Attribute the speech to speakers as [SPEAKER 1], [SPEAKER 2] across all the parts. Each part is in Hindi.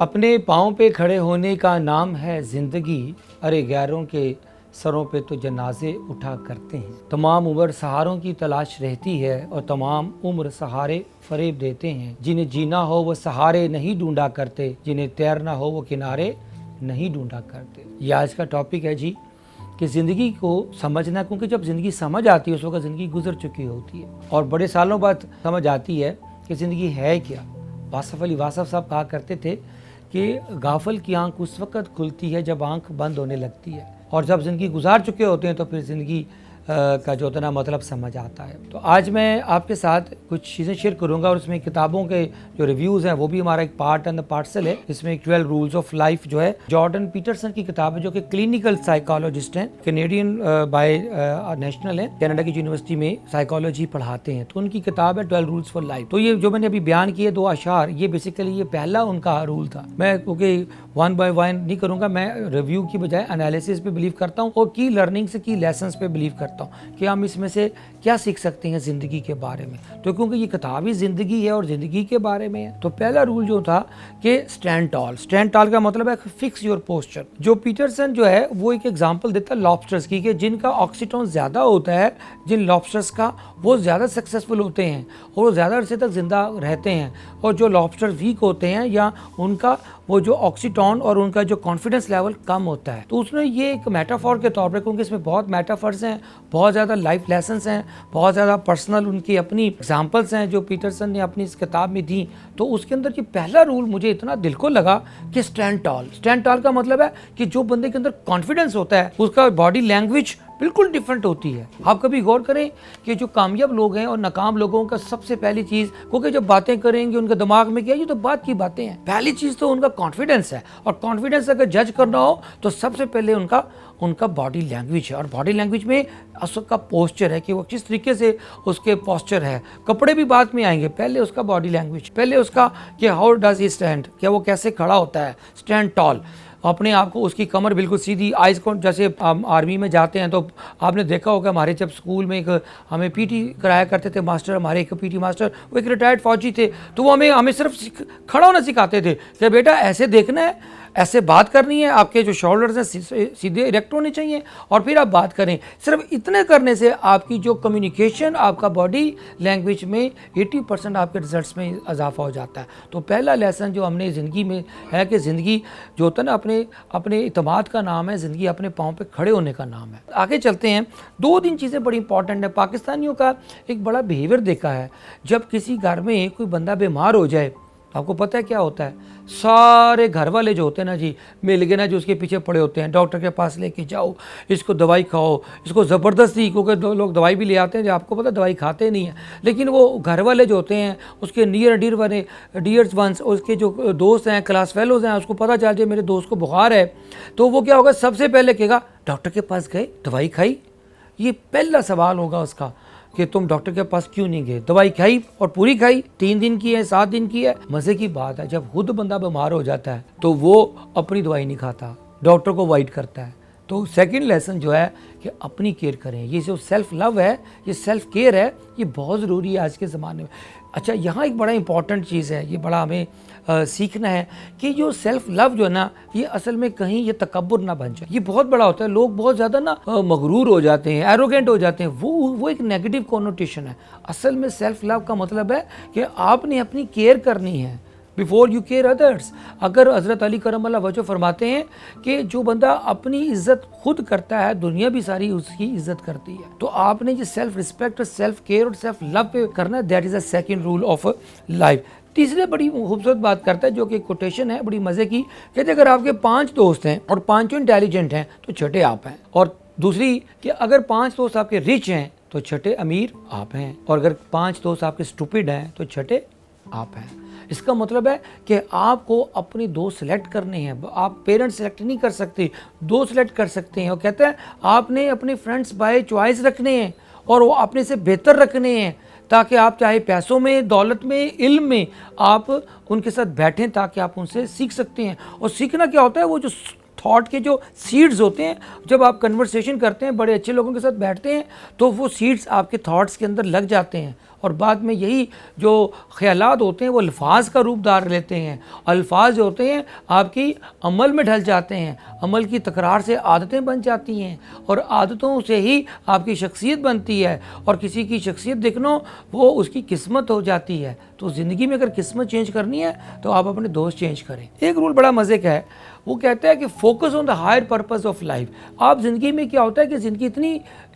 [SPEAKER 1] अपने पाँव पे खड़े होने का नाम है ज़िंदगी, अरे गैरों के सरों पे तो जनाजे उठा करते हैं। तमाम उम्र सहारों की तलाश रहती है और तमाम उम्र सहारे फरेब देते हैं। जिन्हें जीना हो वो सहारे नहीं ढूंढा करते, जिन्हें तैरना हो वो किनारे नहीं ढूंढा करते। ये आज का टॉपिक है जी कि ज़िंदगी को समझना, क्योंकि जब ज़िंदगी समझ आती है उस वक्त ज़िंदगी गुजर चुकी होती है और बड़े सालों बाद समझ आती है कि ज़िंदगी है क्या। वासफ़ अली वासफ़ साहब कहा करते थे कि गाफल की आंख उस वक्त खुलती है जब आंख बंद होने लगती है, और जब ज़िंदगी गुजार चुके होते हैं तो फिर ज़िंदगी का जो होता ना मतलब समझ आता है। तो आज मैं आपके साथ कुछ चीज़ें शेयर करूंगा और उसमें किताबों के जो रिव्यूज़ हैं वो भी हमारा एक पार्ट एंड पार्सल है। इसमें 12 रूल्स ऑफ लाइफ जो है जॉर्डन पीटरसन की किताब है, जो कि क्लिनिकल साइकोलॉजिस्ट हैं, कैनेडियन बाय नेशनल है, कनाडा की यूनिवर्सिटी में साइकोलॉजी पढ़ाते हैं। तो उनकी किताब है 12 रूल्स फॉर लाइफ। तो ये जो मैंने अभी बयान किए 2 अशार, ये बेसिकली ये पहला उनका रूल था। मैं क्योंकि 1 बाय 1 नहीं करूँगा, मैं रिव्यू की बजाय एनालिसिस पे बिलीव करता हूँ और की लर्निंग से की लेसन्स पे बिलीव करता हूँ कि हम इसमें से क्या सीख सकते हैं ज़िंदगी के बारे में। तो क्योंकि ये किताब ही ज़िंदगी है और ज़िंदगी के बारे में है, तो पहला रूल जो था कि स्टैंड टॉल। स्टैंड टॉल का मतलब है फिक्स योर पोस्चर। जो पीटरसन जो है वो एक एग्जांपल देता है लॉबस्टर्स की, कि जिनका ऑक्सीटोन ज़्यादा होता है, जिन लॉबस्टर्स का, वो ज़्यादा सक्सेसफुल होते हैं और वो ज़्यादा अरसे तक ज़िंदा रहते हैं। और जो लॉबस्टर वीक होते हैं या उनका वो जो ऑक्सीटोन और उनका जो कॉन्फिडेंस लेवल कम होता है। तो उसने ये एक मेटाफॉर के तौर पर, क्योंकि इसमें बहुत मेटाफर्स हैं, बहुत ज़्यादा लाइफ लेसन्स हैं, बहुत ज़्यादा पर्सनल उनकी अपनी एग्जाम्पल्स हैं जो पीटरसन ने अपनी इस किताब में दी। तो उसके अंदर ये पहला रूल मुझे इतना दिल को लगा कि स्टैंड टॉल। स्टैंड टॉल का मतलब है कि जो बंदे के अंदर कॉन्फिडेंस होता है उसका बॉडी लैंग्वेज बिल्कुल डिफरेंट होती है। आप कभी गौर करें कि जो कामयाब लोग हैं और नाकाम लोगों का सबसे पहली चीज़, क्योंकि जब बातें करेंगे उनके दिमाग में क्या, ये तो बात की बातें हैं, पहली चीज़ तो उनका कॉन्फिडेंस है। और कॉन्फिडेंस अगर जज करना हो तो सबसे पहले उनका बॉडी लैंग्वेज है। और बॉडी लैंग्वेज में उसका पोस्चर है कि वो किस तरीके से उसके पोस्चर है। कपड़े भी बाद में आएंगे, पहले उसका बॉडी लैंग्वेज, पहले उसका कि हाउ डज ही स्टैंड, क्या वो कैसे खड़ा होता है। स्टैंड टॉल, अपने आप को, उसकी कमर बिल्कुल सीधी, आइज को, जैसे आर्मी में जाते हैं तो आपने देखा होगा, हमारे जब स्कूल में एक हमें पीटी कराया करते थे मास्टर, हमारे एक पीटी मास्टर वो एक रिटायर्ड फौजी थे, तो वो हमें सिर्फ खड़ा होना सिखाते थे कि बेटा ऐसे देखना है, ऐसे बात करनी है, आपके जो शोल्डर्स हैं सीधे इरेक्ट होने चाहिए और फिर आप बात करें। सिर्फ इतने करने से आपकी जो कम्युनिकेशन, आपका बॉडी लैंग्वेज में 80% आपके रिजल्ट्स में इजाफा हो जाता है। तो पहला लेसन जो हमने ज़िंदगी में है कि ज़िंदगी जो होता है ना, अपने इत्मीनान का नाम है, ज़िंदगी अपने पाँव पे खड़े होने का नाम है। आगे चलते हैं। 2-3 चीज़ें बड़ी इंपॉर्टेंट है। पाकिस्तानियों का एक बड़ा बिहेवियर देखा है, जब किसी घर में कोई बंदा बीमार हो जाए, आपको पता है क्या होता है, सारे घर वाले जो होते हैं ना जी, मिल गए ना, जो उसके पीछे पड़े होते हैं, डॉक्टर के पास लेके जाओ, इसको दवाई खाओ, इसको ज़बरदस्ती, क्योंकि लोग दवाई भी ले आते हैं जो आपको पता दवाई खाते नहीं हैं, लेकिन वो घर वाले जो होते हैं, उसके नियर डियर वाले डियर्स वंस, उसके जो दोस्त हैं, क्लास फेलोज हैं, उसको पता चल जाए मेरे दोस्त को बुखार है, तो वो क्या होगा, सबसे पहले कहेगा डॉक्टर के पास गए, दवाई खाई। ये पहला सवाल होगा उसका कि तुम डॉक्टर के पास क्यों नहीं गए, दवाई खाई और पूरी खाई, 3 दिन की है, 7 दिन की है। मज़े की बात है, जब खुद बंदा बीमार हो जाता है तो वो अपनी दवाई नहीं खाता, डॉक्टर को अवॉइड करता है। तो सेकंड लेसन जो है कि अपनी केयर करें। ये जो सेल्फ लव है, ये सेल्फ केयर है, ये बहुत ज़रूरी है आज के ज़माने में। अच्छा, यहाँ एक बड़ा इंपॉर्टेंट चीज़ है, ये बड़ा हमें सीखना है कि जो सेल्फ लव जो है ना, ये असल में कहीं ये तकब्बुर ना बन जाए। ये बहुत बड़ा होता है, लोग बहुत ज़्यादा ना मगरूर हो जाते हैं, एरोगेंट हो जाते हैं, वो एक नेगेटिव कॉनोटेशन है। असल में सेल्फ लव का मतलब है कि आपने अपनी केयर करनी है बिफोर यू केयर अदर्स। अगर हज़रत अली करमल्लाहु वजह फरमाते हैं कि जो बंदा अपनी इज्जत खुद करता है, दुनिया भी सारी उसकी इज्जत करती है। तो आपने ये सेल्फ रिस्पेक्ट, सेल्फ केयर और सेल्फ लव पे करना है। That is a second rule of life. तीसरे बड़ी खूबसूरत बात करता है, जो कि कोटेशन है बड़ी मज़े की, कहते अगर आपके 5 दोस्त हैं और 5 इंटेलिजेंट हैं तो छठे आप हैं। और दूसरी कि अगर 5 दोस्त आपके रिच हैं तो छठे अमीर आप हैं, और अगर 5 दोस्त आपके स्टूपिड हैं तो छठे आप हैं। इसका मतलब है कि आपको अपने दोस्त सेलेक्ट करने हैं। आप पेरेंट्स सेलेक्ट नहीं कर सकते, दोस्त सेलेक्ट कर सकते हैं। और कहते हैं आपने अपने फ्रेंड्स बाय चॉइस रखने हैं और वो अपने से बेहतर रखने हैं, ताकि आप चाहे पैसों में, दौलत में, इल्म में, आप उनके साथ बैठें ताकि आप उनसे सीख सकते हैं। और सीखना क्या होता है, वो जो थॉट के जो सीड्स होते हैं, जब आप कन्वर्सेशन करते हैं, बड़े अच्छे लोगों के साथ बैठते हैं, तो वो सीड्स आपके थॉट्स के अंदर लग जाते हैं और बाद में यही जो ख्यालात होते हैं वो अल्फाज का रूप धार लेते हैं। अल्फाज जो होते हैं आपकी अमल में ढल जाते हैं, अमल की तकरार से आदतें बन जाती हैं और आदतों से ही आपकी शख्सियत बनती है और किसी की शख्सियत देखना वो उसकी किस्मत हो जाती है। तो ज़िंदगी में अगर किस्मत चेंज करनी है तो आप अपने दोस्त चेंज करें। एक रूल बड़ा मज़े का है, वो कहता है कि focus on the higher purpose of life. आप ज़िंदगी में क्या होता है कि ज़िंदगी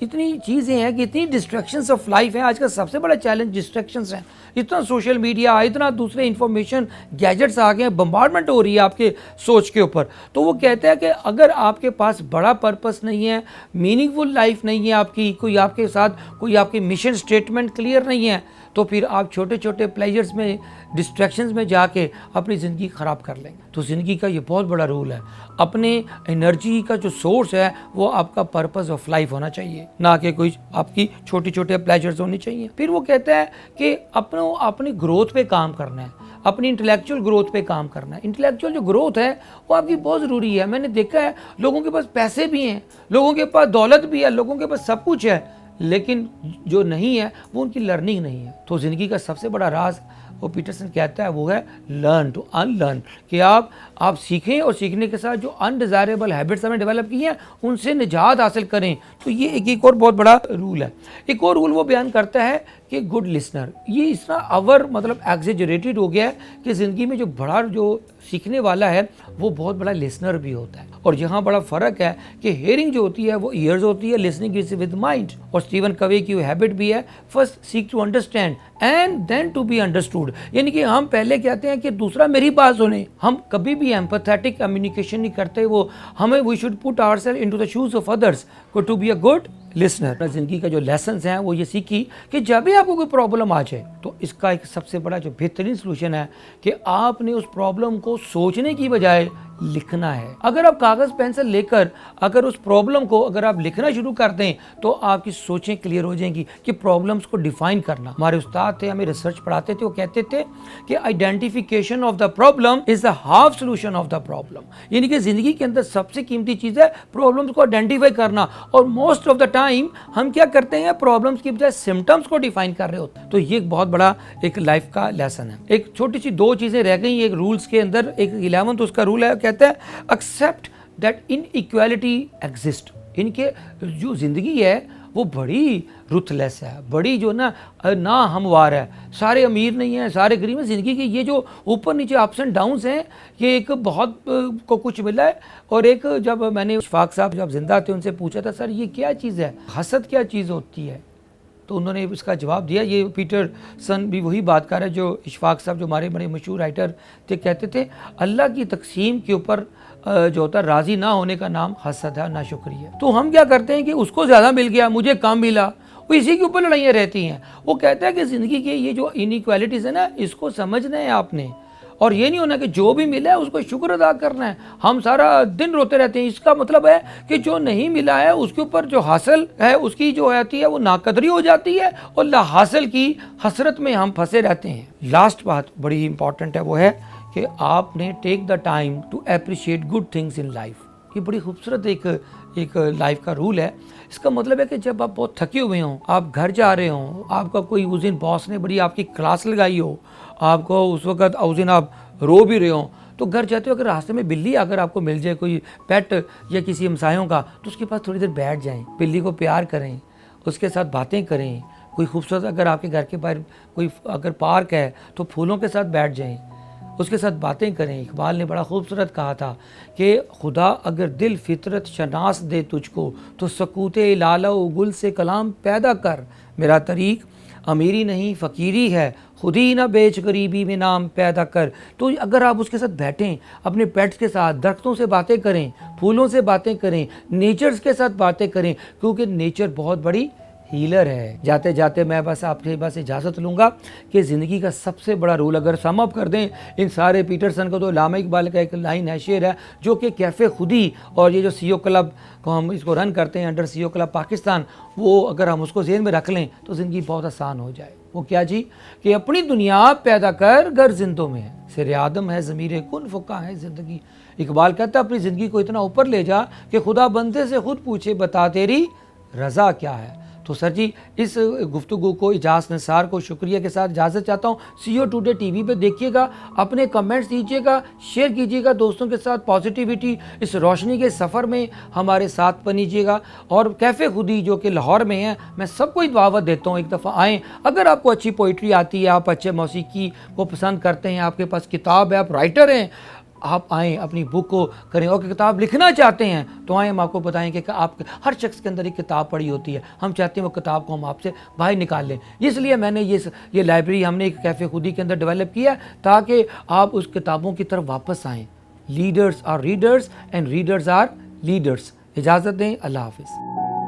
[SPEAKER 1] इतनी चीज़ें हैं कि इतनी डिस्ट्रैक्शंस ऑफ लाइफ हैं। आज का सबसे बड़ा चैलेंज डिस्ट्रैक्शंस हैं। इतना सोशल मीडिया, इतना दूसरे इंफॉर्मेशन गैजेट्स आ गए हैं, बम्बार्डमेंट हो रही है आपके सोच के ऊपर। तो वो कहते हैं कि अगर आपके पास बड़ा पर्पस नहीं है, मीनिंगफुल लाइफ नहीं है आपकी, कोई आपके साथ कोई आपकी मिशन स्टेटमेंट क्लियर नहीं है, तो फिर आप छोटे छोटे प्लेजर्स में, डिस्ट्रैक्शंस में जाके अपनी ज़िंदगी ख़राब कर लेंगे। तो ज़िंदगी का ये बहुत बड़ा रूल है, अपने एनर्जी का जो सोर्स है वो आपका पर्पस ऑफ लाइफ होना चाहिए, ना कि कोई आपकी छोटे छोटे प्लेजर्स होने चाहिए। फिर वो कहता है कि अपनी ग्रोथ पे काम करना है, अपनी इंटेलेक्चुअल ग्रोथ पे काम करना है। इंटेलेक्चुअल जो ग्रोथ है वो आपकी बहुत ज़रूरी है। मैंने देखा है लोगों के पास पैसे भी हैं, लोगों के पास दौलत भी है, लोगों के पास सब कुछ है, लेकिन जो नहीं है वो उनकी लर्निंग नहीं है। तो ज़िंदगी का सबसे बड़ा राज वो पीटरसन कहता है वो है लर्न टू अनलर्न, कि आप सीखें और सीखने के साथ जो अनडिज़ायरेबल हैबिट्स हमें डेवलप की हैं उनसे निजात हासिल करें। तो ये एक और बहुत बड़ा रूल है। एक और रूल वो बयान करता है कि गुड लिसनर। ये इतना अवर मतलब एग्जेजरेटेड हो गया है कि ज़िंदगी में जो बड़ा जो सीखने वाला है वो बहुत बड़ा लिसनर भी होता है। और यहाँ बड़ा फ़र्क है कि हेयरिंग जो होती है वो ईयर्स होती है, लिसनिंग इज विद माइंड। और स्टीवन कवे की हैबिट भी है, first seek to understand and then to be understood. यानी कि हम पहले कहते हैं कि दूसरा मेरी बात सुने, हम कभी भी एम्पैथेटिक कम्युनिकेशन नहीं करते। वो हमें we should put ourselves into the shoes of others to be a good listener. ज़िंदगी का जो लेसन्स हैं वो ये सीखी कि जब भी आपको कोई प्रॉब्लम आ जाए तो इसका एक सबसे बड़ा जो बेहतरीन सोल्यूशन है कि आपने उस प्रॉब्लम को सोचने की बजाय लिखना है। अगर आप कागज़ पेंसिल लेकर अगर उस प्रॉब्लम को अगर आप लिखना शुरू कर दें तो आपकी सोचें क्लियर हो जाएंगी कि प्रॉब्लम्स को डिफाइन करना। हमारे उस्ताद थे, हमें रिसर्च पढ़ाते थे, वो कहते थे कि identification of the problem is the half solution of the problem. यानी कि ज़िंदगी के अंदर सबसे कीमती चीज़ है प्रॉब्लम्स को आइडेंटिफाई करना। और मोस्ट ऑफ द टाइम हम क्या करते हैं, प्रॉब्लम्स की बजाय सिम्टम्स को डिफाइन कर रहे होते हैं। तो ये एक बहुत बड़ा एक लाइफ का लेसन है। एक छोटी सी दो चीज़ें रह गई एक रूल्स के अंदर। एक 11th उसका रूल है, कहता है एक्सेप्ट दैट इनइक्वालिटी एग्जिस्ट। इनके जो ज़िंदगी है वो बड़ी रुथलेस है, बड़ी जो ना हमवार है। सारे अमीर नहीं हैं, सारे गरीब हैं। ज़िंदगी के ये जो ऊपर नीचे अप्स एंड डाउन्स हैं, ये एक बहुत को कुछ मिला है। और एक जब मैंने इशफाक साहब जब जिंदा थे उनसे पूछा था, सर ये क्या चीज़ है, हसद क्या चीज़ होती है, तो उन्होंने इसका जवाब दिया। ये पीटरसन भी वही बात कर रहा है जो इशफाक साहब जो हमारे बड़े मशहूर राइटर थे, कहते थे अल्लाह की तकसीम के ऊपर जो होता है राज़ी ना होने का नाम हसद है, ना शुक्रिया। तो हम क्या करते हैं कि उसको ज़्यादा मिल गया, मुझे कम मिला, वो इसी के ऊपर लड़ाइयाँ रहती हैं। वो कहता है कि ज़िंदगी के ये जो इनइक्वालिटीज़ है ना, इसको समझना है आपने, और ये नहीं होना कि जो भी मिला है उसको शुक्र अदा करना है। हम सारा दिन रोते रहते हैं। इसका मतलब है कि जो नहीं मिला है उसके ऊपर जो हासिल है उसकी जो आती है वो नाकदरी हो जाती है और ला हासिल की हसरत में हम फंसे रहते हैं। लास्ट बात बड़ी इंपॉर्टेंट है, वो है कि आपने take the time to appreciate good things in life. ये बड़ी खूबसूरत एक लाइफ का रूल है। इसका मतलब है कि जब आप बहुत थके हुए हों, आप घर जा रहे हों, आपका कोई उस दिन बॉस ने बड़ी आपकी क्लास लगाई हो, आपको उस वक्त उस दिन आप रो भी रहे हो, तो घर जाते हो अगर रास्ते में बिल्ली अगर आपको मिल जाए, कोई पेट या किसी हमसायों का, तो उसके पास थोड़ी देर बैठ जाएं, बिल्ली को प्यार करें, उसके साथ बातें करें। कोई खूबसूरत अगर आपके घर के बाहर कोई अगर पार्क है तो फूलों के साथ बैठ जाएं, उसके साथ बातें करें। इकबाल ने बड़ा खूबसूरत कहा था कि खुदा अगर दिल फितरत शनास दे तुझको तो सकूते लालो गुल से कलाम पैदा कर। मेरा तरीक अमीरी नहीं फ़कीरी है, खुद ही ना बेच गरीबी में नाम पैदा कर। तो अगर आप उसके साथ बैठें, अपने पेट्स के साथ, दरख्तों से बातें करें, फूलों से बातें करें, नेचर्स के साथ बातें करें, क्योंकि नेचर बहुत बड़ी हीलर है। जाते जाते मैं बस आपसे बस इजाज़त लूँगा कि ज़िंदगी का सबसे बड़ा रूल अगर सम अप कर दें इन सारे पीटरसन को, तो अल्लामा इकबाल का एक लाइन है, शेर है, जो कि कैफ़े खुदी और ये जो सीओ क्लब को हम इसको रन करते हैं अंडर सीओ क्लब पाकिस्तान, वो अगर हम उसको ज़हन में रख लें तो ज़िंदगी बहुत आसान हो जाए। वो क्या जी, कि अपनी दुनिया पैदा कर घर जिंदों में है, सिर आदम है ज़मीर कुन फुका है ज़िंदगी। इकबाल कहता है अपनी ज़िंदगी को इतना ऊपर ले जा कि खुदा बंदे से खुद पूछे बता तेरी रज़ा क्या है। तो सर जी, इस गुफ्तगू को इजाज़ निसार को शुक्रिया के साथ इजाज़त चाहता हूँ। सीओ टुडे टीवी पे देखिएगा, अपने कमेंट्स दीजिएगा, शेयर कीजिएगा दोस्तों के साथ। पॉजिटिविटी इस रोशनी के सफ़र में हमारे साथ बनीजिएगा। और कैफ़े खुदी जो कि लाहौर में है, मैं सबको ही दावत देता हूँ, एक दफ़ा आएँ। अगर आपको अच्छी पोइट्री आती है, आप अच्छे मौसीकी को पसंद करते हैं, आपके पास किताब है, आप राइटर हैं, आप आएँ, अपनी बुक को करें। और किताब लिखना चाहते हैं तो आएँ, हम आपको बताएंगे कि आप हर शख्स के अंदर एक किताब पड़ी होती है। हम चाहते हैं वो किताब को हम आपसे बाहर निकाल लें। इसलिए मैंने ये लाइब्रेरी हमने एक कैफ़े खुदी के अंदर डेवलप किया ताकि आप उस किताबों की तरफ वापस आएँ। Leaders are readers and readers are leaders. इजाज़त दें, अल्लाह हाफ़िज़।